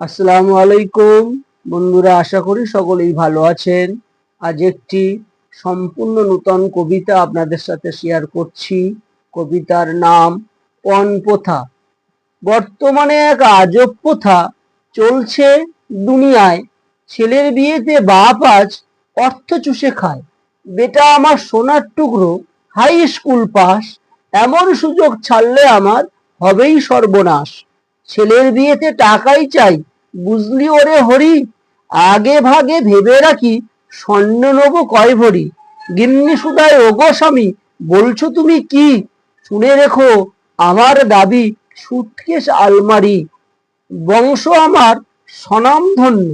আসসালামু আলাইকুম বন্ধুরা, আশা করি সকলেই ভালো আছেন। আজ একটি সম্পূর্ণ নূতন কবিতা আপনাদের সাথে শেয়ার করছি। কবিতার নাম পণ প্রথা। বর্তমানে এক আজব প্রথা চলছে দুনিয়ায়। ছেলের বিয়েতে বাপ আজ অর্থ চুষে খায়। বেটা আমার সোনার টুকরো, হাই স্কুল পাস, এমন সুযোগ ছাড়লে আমার হবেই সর্বনাশ। ছেলের বিয়েতে টাকাই চাই, বুঝলি ওরে হরি, আগে ভাগে ভেবে রাখি স্বর্ণ নেব কয় ভরি। গিন্নি সুদায় ওগো স্বামী, বলছো তুমি কি? শুনে রেখো আমার দাবি, সুটকেস আলমারি। বংশ আমার স্বনামধন্য,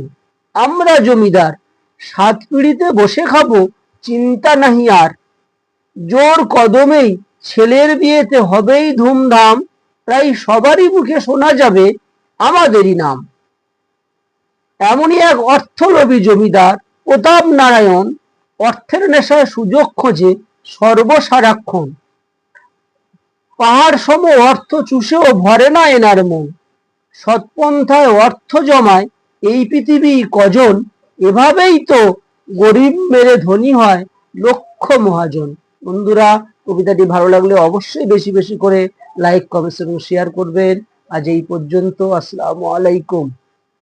আমরা জমিদার, সাত পিঁড়িতে বসে খাবো, চিন্তা নাহি আর। জোর কদমেই ছেলের বিয়েতে হবেই ধুমধাম, প্রায় সবারই মুখে শোনা যাবে আমাদেরই নাম। এমনই এক অর্থলোভী জমিদার প্রতাপ নারায়ণ, অর্থের নেশায় সুযোগ খোঁজে সর্বসারাক্ষণ। পাহাড় সম অর্থ চুষেও ভরে না এনার মন। সৎপন্থায় অর্থ জমায় এই পৃথিবী কজন, এভাবেই তো গরিব মেরে ধনী হয় লক্ষ মহাজন। বন্ধুরা, কবিতাটি ভালো লাগলে অবশ্যই বেশি বেশি করে লাইক, কমেন্টস এবং শেয়ার করবেন। আজ এই পর্যন্ত। আসসালামু আলাইকুম।